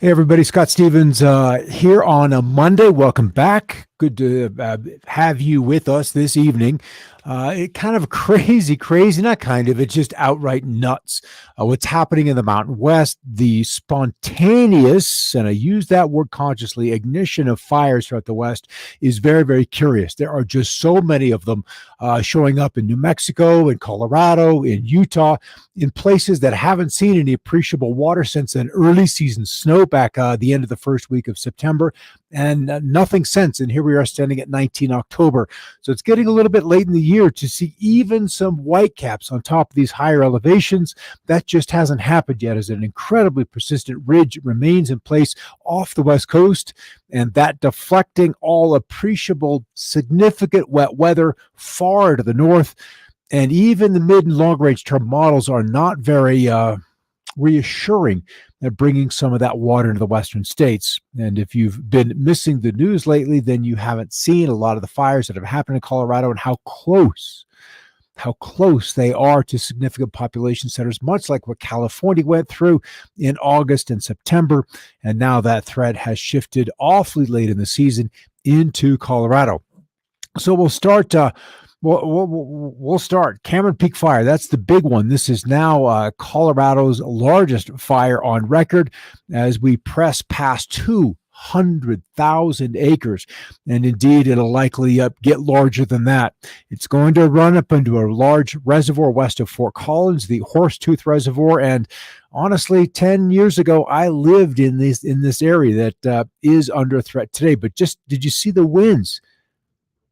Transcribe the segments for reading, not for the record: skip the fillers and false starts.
Hey everybody, Scott Stevens here on a Monday. Welcome back. Good to have you with us this evening. It kind of crazy, not kind of, it's just outright nuts. What's happening in the Mountain West, the spontaneous, and I use that word consciously, ignition of fires throughout the West is very curious. There are just so many of them showing up in New Mexico, in Colorado, in Utah, in places that haven't seen any appreciable water since an early season snow back the end of the first week of September, and nothing since. And here we are standing at 19 October. So it's getting a little bit late in the year to see even some whitecaps on top of these higher elevations. That just hasn't happened yet, as an incredibly persistent ridge remains in place off the West Coast, and that deflecting all appreciable, significant wet weather far to the north. And even the mid and long range term models are not very reassuring at bringing some of that water into the western states. And if you've been missing the news lately, then you haven't seen a lot of the fires that have happened in Colorado and how close they are to significant population centers, much like what California went through in August and September. And now that threat has shifted awfully late in the season into Colorado. So we'll start We'll start Cameron Peak Fire. That's the big one. This is now Colorado's largest fire on record as we press past 200,000 acres. And indeed, it'll likely get larger than that. It's going to run up into a large reservoir west of Fort Collins, the Horsetooth Reservoir. And honestly, 10 years ago, I lived in this area that is under threat today. But just did you see the winds?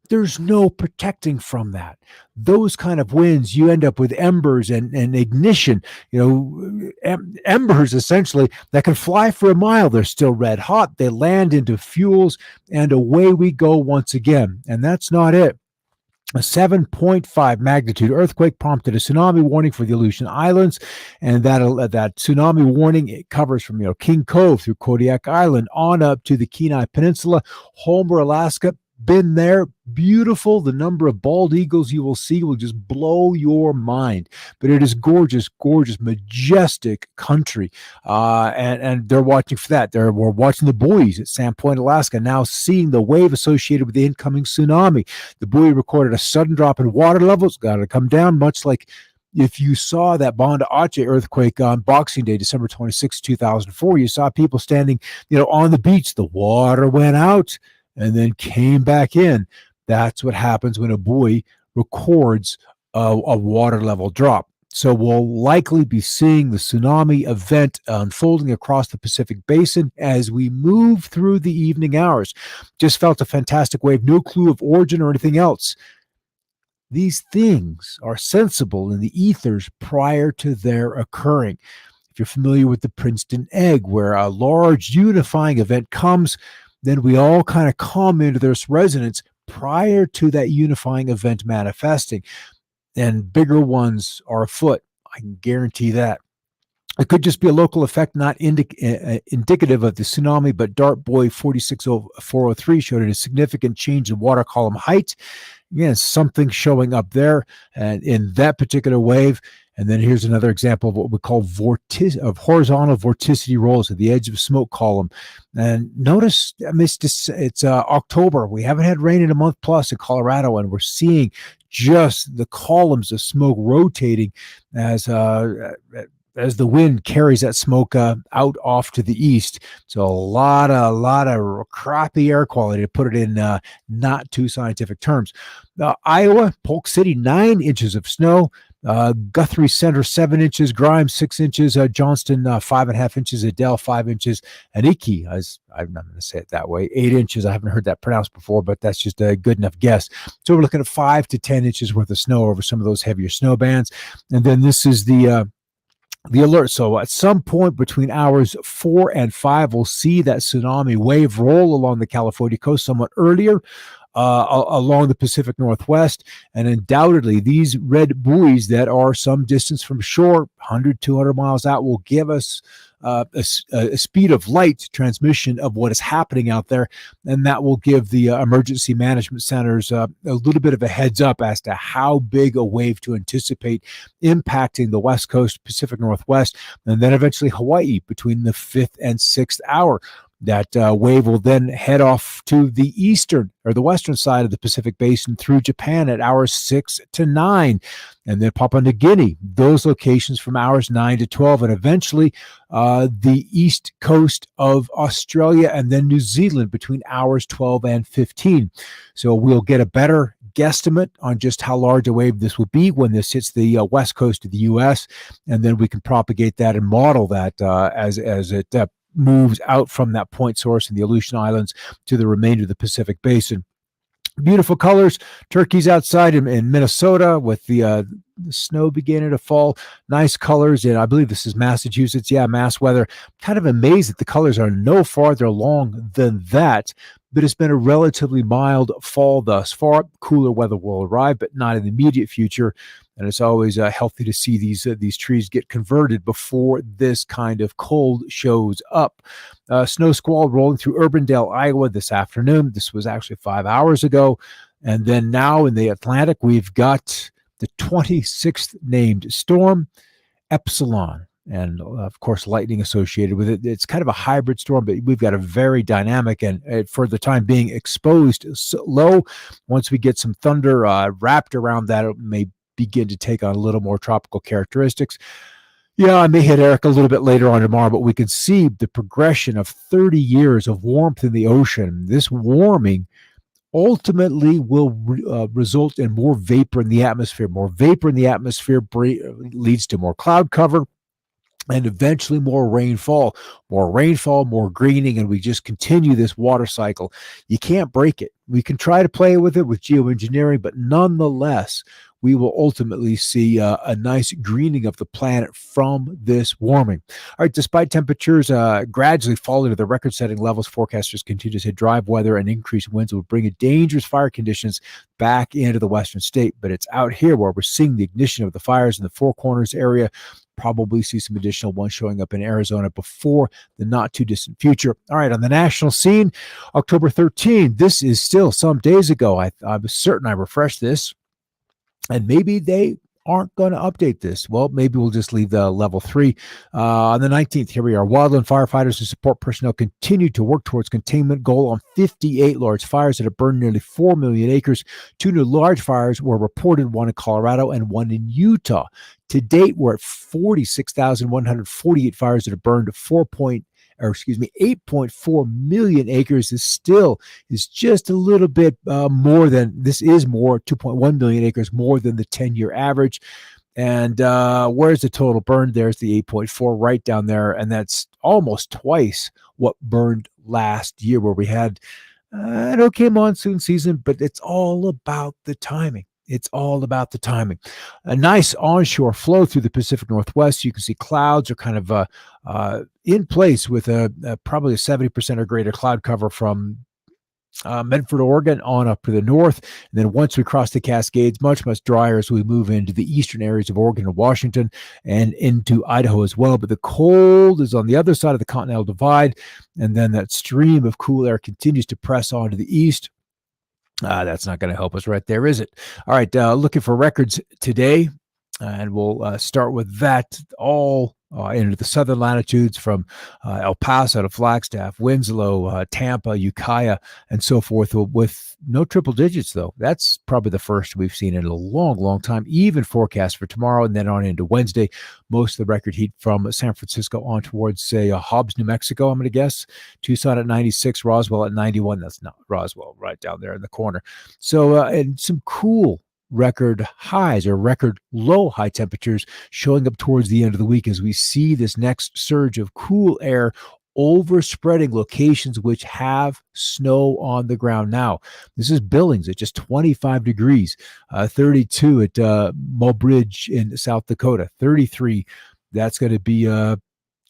There's no protecting from that. Those kind of winds, you end up with embers and ignition, embers essentially that can fly for a mile. They're still red hot. They land into fuels, and away we go once again. And that's not it. A 7.5 magnitude earthquake prompted a tsunami warning for the Aleutian Islands, and that tsunami warning, it covers from King Cove through Kodiak Island on up to the Kenai Peninsula, Homer, Alaska. Been there, beautiful. The number of bald eagles you will see will just blow your mind. But it is gorgeous, majestic country, and they're watching for that. We're watching the buoys at Sandpoint, Alaska, now seeing the wave associated with the incoming tsunami. The buoy recorded a sudden drop in water levels, got to come down, much like if you saw that Banda Aceh earthquake on Boxing Day, December 26, 2004, you saw people standing, on the beach. The water went out and then came back in. That's what happens when a buoy records a water level drop. So we'll likely be seeing the tsunami event unfolding across the Pacific Basin as we move through the evening hours. Just felt a fantastic wave, no clue of origin or anything else. These things are sensible in the ethers prior to their occurring. If you're familiar with the Princeton egg, where a large unifying event comes, then we all kind of come into this resonance prior to that unifying event manifesting. And bigger ones are afoot. I can guarantee that. It could just be a local effect, not indicative of the tsunami, but Dart Buoy 46403 showed a significant change in water column height. Again, something showing up there and in that particular wave. And then here's another example of what we call horizontal vorticity rolls at the edge of a smoke column. And notice, it's October. We haven't had rain in a month plus in Colorado, and we're seeing just the columns of smoke rotating as the wind carries that smoke out off to the east. So a lot of crappy air quality, to put it in not too scientific terms. Iowa, Polk City, 9 inches of snow. Guthrie Center, 7 inches. Grimes, 6 inches. Johnston, 5.5 inches. Adele, 5 inches. And Iki, I'm not going to say it that way, 8 inches. I haven't heard that pronounced before, but that's just a good enough guess. So we're looking at 5 to 10 inches worth of snow over some of those heavier snow bands. And then this is the alert. So at some point between hours 4 and 5, we'll see that tsunami wave roll along the California coast somewhat earlier, along the Pacific Northwest. And undoubtedly, these red buoys that are some distance from shore, 100, 200 miles out, will give us a speed of light transmission of what is happening out there, and that will give the emergency management centers a little bit of a heads up as to how big a wave to anticipate impacting the West Coast, Pacific Northwest, and then eventually Hawaii between the 5th and 6th hour. That wave will then head off to the eastern or the western side of the Pacific Basin through Japan at hours 6 to 9, and then Papua New Guinea, those locations from hours 9 to 12, and eventually the east coast of Australia and then New Zealand between hours 12 and 15. So we'll get a better guesstimate on just how large a wave this will be when this hits the west coast of the U.S., and then we can propagate that and model that as it moves out from that point source in the Aleutian Islands to the remainder of the Pacific Basin. Beautiful colors. Turkeys outside in Minnesota with the snow beginning to fall. Nice colors. And I believe this is Massachusetts. Yeah, Mass weather. Kind of amazed that the colors are no farther along than that. But it's been a relatively mild fall thus far. Cooler weather will arrive, but not in the immediate future. And it's always healthy to see these trees get converted before this kind of cold shows up. Snow squall rolling through Urbandale, Iowa this afternoon. This was actually 5 hours ago. And then now in the Atlantic, we've got the 26th named storm, Epsilon. And of course, lightning associated with it. It's kind of a hybrid storm, but we've got a very dynamic and for the time being exposed low. Once we get some thunder wrapped around that, it may begin to take on a little more tropical characteristics. Yeah, I may hit Eric a little bit later on tomorrow, but we can see the progression of 30 years of warmth in the ocean. This warming ultimately will result in more vapor in the atmosphere. More vapor in the atmosphere leads to more cloud cover, and eventually more rainfall, more greening, and we just continue this water cycle. You can't break it. We can try to play with it with geoengineering, but nonetheless, we will ultimately see a nice greening of the planet from this warming. All right, despite temperatures gradually falling to the record-setting levels, forecasters continue to say dry weather and increased winds will bring dangerous fire conditions back into the western state. But it's out here where we're seeing the ignition of the fires in the Four Corners area. Probably see some additional ones showing up in Arizona before the not too distant future. All right, on the national scene, October 13. This is still some days ago. I was certain I refreshed this, and maybe they aren't going to update this. Well, maybe we'll just leave the level 3. On the 19th, here we are. Wildland firefighters and support personnel continue to work towards containment goal on 58 large fires that have burned nearly 4 million acres. 2 new large fires were reported, one in Colorado and one in Utah. To date, we're at 46,148 fires that have burned 8.4 million acres. Is just a little bit more than, this is more, 2.1 million acres more than the 10-year average. And where's the total burned? There's the 8.4 right down there. And that's almost twice what burned last year, where we had an okay monsoon season, but it's all about the timing. It's all about the timing. A nice onshore flow through the Pacific Northwest. You can see clouds are kind of in place with probably a 70% or greater cloud cover from Medford, Oregon, on up to the north. And then once we cross the Cascades, much drier as we move into the eastern areas of Oregon and Washington and into Idaho as well. But the cold is on the other side of the Continental Divide. And then that stream of cool air continues to press on to the east. That's not going to help us right there, is it? All right, looking for records today, and we'll start with that all into the southern latitudes from El Paso to Flagstaff, Winslow, Tampa, Ukiah, and so forth, with no triple digits, though. That's probably the first we've seen in a long, long time, even forecast for tomorrow and then on into Wednesday. Most of the record heat from San Francisco on towards, say, Hobbs, New Mexico, I'm going to guess. Tucson at 96, Roswell at 91. That's not Roswell, right down there in the corner. So, and some cool record highs or record low high temperatures showing up towards the end of the week as we see this next surge of cool air overspreading locations which have snow on the ground now. This is Billings at just 25 degrees, 32 at Mulbridge in South Dakota, 33. That's going to be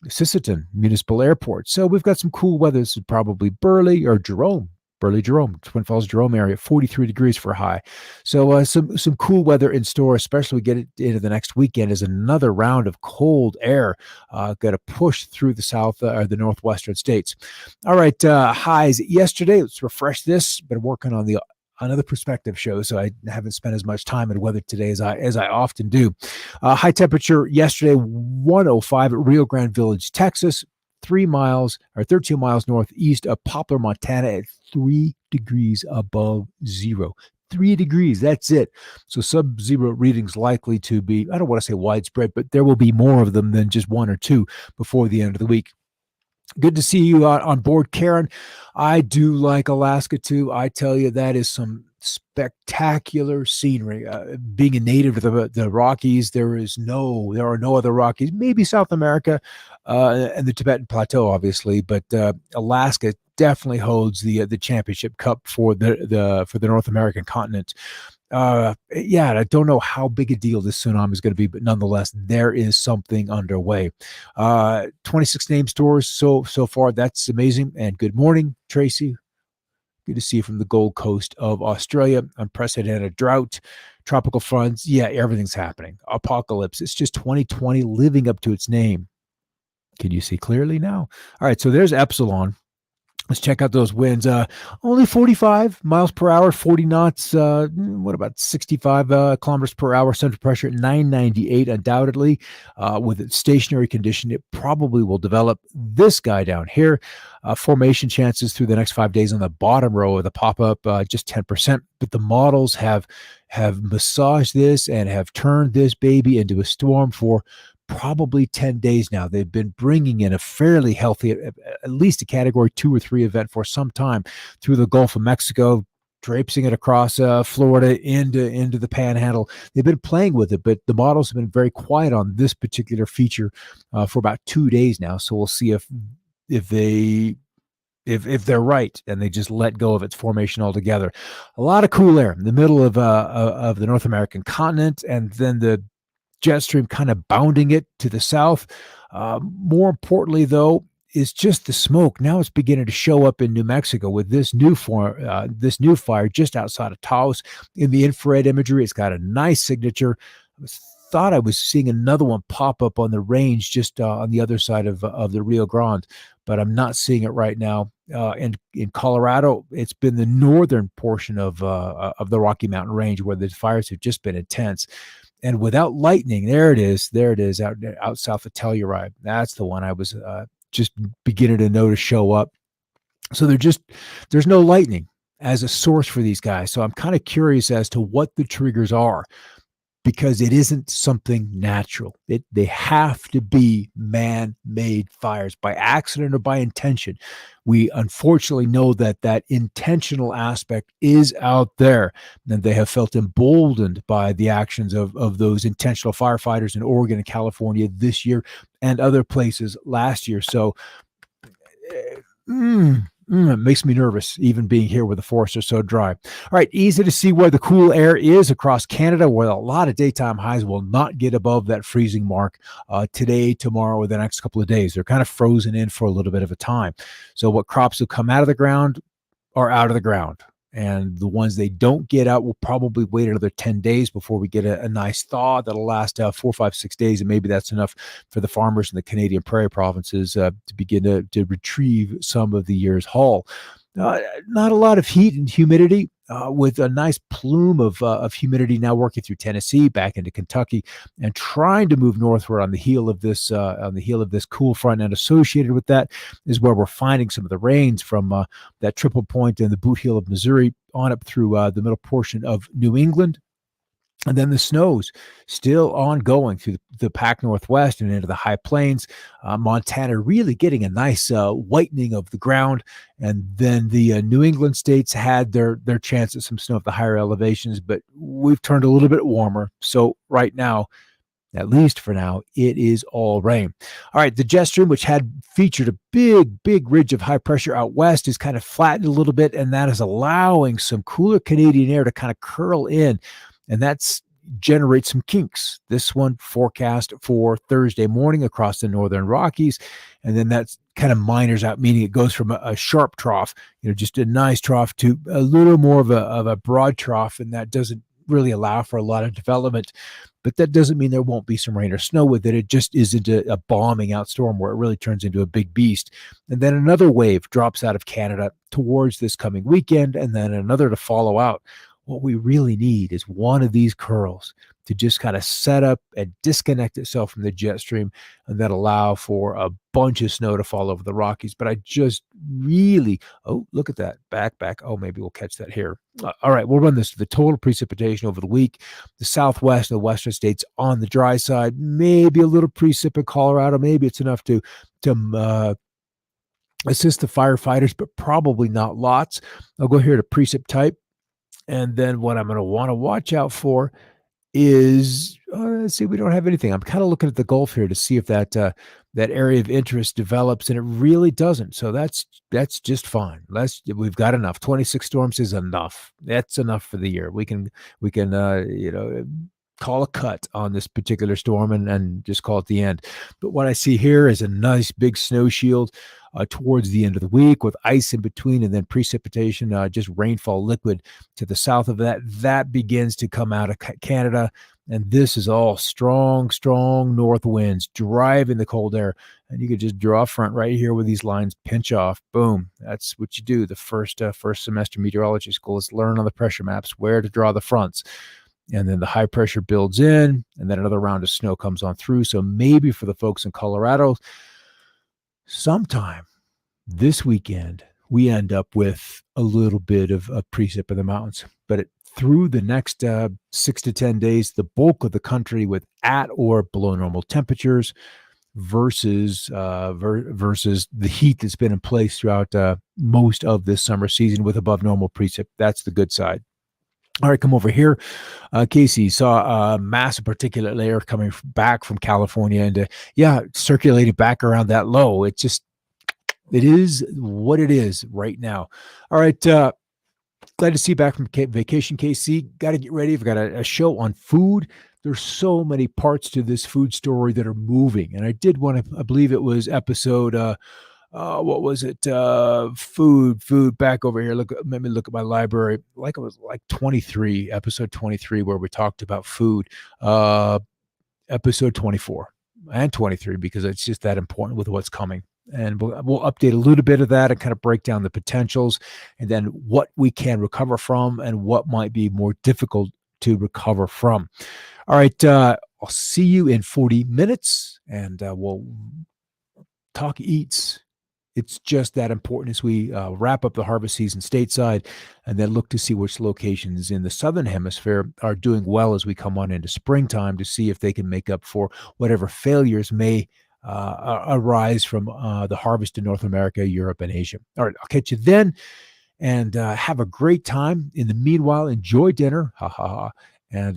Sisseton Municipal Airport. So we've got some cool weather. This is probably Burley or Jerome. Burley Jerome, Twin Falls Jerome area, 43 degrees for a high. So some cool weather in store, especially we get it into the next weekend as another round of cold air going to push through the south or the northwestern states. All right, highs yesterday. Let's refresh this. Been working on the another perspective show, so I haven't spent as much time in weather today as I often do. High temperature yesterday, 105 at Rio Grande Village, Texas, 13 miles northeast of Poplar, Montana, at 3 degrees above zero. 3 degrees, that's it. So sub-zero readings likely to be, I don't want to say widespread, but there will be more of them than just one or two before the end of the week. Good to see you on board, Karen. I do like Alaska too. I tell you, that is some spectacular scenery. Being a native of the Rockies, there are no other Rockies. Maybe South America and the Tibetan Plateau, obviously, but Alaska definitely holds the championship cup for the North American continent. I don't know how big a deal this tsunami is going to be, but nonetheless, there is something underway. 26 named stores so far. That's amazing. And good morning, Tracy. Good to see you from the Gold Coast of Australia. Unprecedented drought, tropical fronts. Yeah, everything's happening. Apocalypse. It's just 2020 living up to its name. Can you see clearly now? All right, so there's Epsilon. Let's check out those winds. Only 45 miles per hour, 40 knots. What about 65 kilometers per hour? Central pressure at 998. Undoubtedly, with its stationary condition, it probably will develop. This guy down here, formation chances through the next 5 days on the bottom row of the pop-up, just 10%. But the models have massaged this and have turned this baby into a storm for probably 10 days now. They've been bringing in a fairly healthy, at least a category 2 or 3 event for some time through the Gulf of Mexico, traipsing it across Florida into the Panhandle. They've been playing with it, but the models have been very quiet on this particular feature for about 2 days now. So we'll see if they're right and they just let go of its formation altogether. A lot of cool air in the middle of the North American continent, and then the jet stream kind of bounding it to the south. More importantly, though, is just the smoke. Now it's beginning to show up in New Mexico with this new fire just outside of Taos. In the infrared imagery, it's got a nice signature. Thought I was seeing another one pop up on the range just on the other side of the Rio Grande, but I'm not seeing it right now. And in Colorado, it's been the northern portion of the Rocky Mountain Range where the fires have just been intense. And without lightning, there it is out south of Telluride. That's the one I was just beginning to notice show up. So there's no lightning as a source for these guys. So I'm kind of curious as to what the triggers are, because it isn't something natural. They have to be man-made fires by accident or by intention. We unfortunately know that intentional aspect is out there, and they have felt emboldened by the actions of those intentional firefighters in Oregon and California this year and other places last year. So it makes me nervous, even being here where the forests are so dry. All right, easy to see where the cool air is across Canada, where a lot of daytime highs will not get above that freezing mark today, tomorrow, or the next couple of days. They're kind of frozen in for a little bit of a time. So what crops will come out of the ground are out of the ground. And the ones they don't get out will probably wait another 10 days before we get a nice thaw that'll last 4, 5, 6 days. And maybe that's enough for the farmers in the Canadian prairie provinces to begin to retrieve some of the year's haul. Not a lot of heat and humidity, with a nice plume of humidity now working through Tennessee, back into Kentucky, and trying to move northward on the heel of this cool front. And associated with that is where we're finding some of the rains from that triple point in the boot heel of Missouri on up through the middle portion of New England. And then the snows still ongoing through the Pac Northwest and into the high plains. Montana really getting a nice whitening of the ground. And then the New England states had their chance at some snow at the higher elevations, but we've turned a little bit warmer. So right now, at least for now, it is all rain. All right, the jet stream, which had featured a big ridge of high pressure out west, is kind of flattened a little bit, and that is allowing some cooler Canadian air to kind of curl in. And that's, generate some kinks. This one forecast for Thursday morning across the northern Rockies, and then that's kind of minors out, meaning it goes from a sharp trough, just a nice trough, to a little more of a broad trough, and that doesn't really allow for a lot of development. But that doesn't mean there won't be some rain or snow with it. It just isn't a bombing out storm where it really turns into a big beast. And then another wave drops out of Canada towards this coming weekend, and then another to follow out. What we really need is one of these curls to just kind of set up and disconnect itself from the jet stream, and then allow for a bunch of snow to fall over the Rockies. But I just really, oh, look at that, back. Oh, maybe we'll catch that here. All right, we'll run this to the total precipitation over the week. The southwest and the western states on the dry side, maybe a little precip in Colorado. Maybe it's enough to assist the firefighters, but probably not lots. I'll go here to precip type. And then what I'm going to want to watch out for is, let's see, we don't have anything. I'm kind of looking at the Gulf here to see if that area of interest develops, and it really doesn't. So that's just fine. We've got enough. 26 storms is enough. That's enough for the year. We can call a cut on this particular storm and just call it the end. But what I see here is a nice big snow shield towards the end of the week, with ice in between, and then precipitation, just rainfall liquid to the south of that. That begins to come out of Canada, and this is all strong north winds driving the cold air. And you could just draw a front right here with these lines, pinch off, boom. That's what you do. The first semester meteorology school is learn on the pressure maps where to draw the fronts. And then the high pressure builds in, and then another round of snow comes on through. So maybe for the folks in Colorado, sometime this weekend, we end up with a little bit of a precip in the mountains. But through the next 6 to 10 days, the bulk of the country with at or below normal temperatures versus the heat that's been in place throughout most of this summer season with above normal precip. That's the good side. All right, come over here. Casey saw a massive particulate layer coming back from California and, circulating back around that low. It is what it is right now. All right, glad to see you back from vacation, Casey. Got to get ready. I've got a show on food. There's so many parts to this food story that are moving. And I did want to, I believe it was episode what was it? Food back over here. Let me look at my library. Like it was like 23, episode 23, where we talked about food. Episode 24 and 23, because it's just that important with what's coming. And we'll update a little bit of that and kind of break down the potentials, and then what we can recover from and what might be more difficult to recover from. All right. I'll see you in 40 minutes, and we'll talk eats. It's just that important as we wrap up the harvest season stateside, and then look to see which locations in the southern hemisphere are doing well as we come on into springtime, to see if they can make up for whatever failures may arise from the harvest in North America, Europe, and Asia. All right, I'll catch you then, and have a great time. In the meanwhile, enjoy dinner, and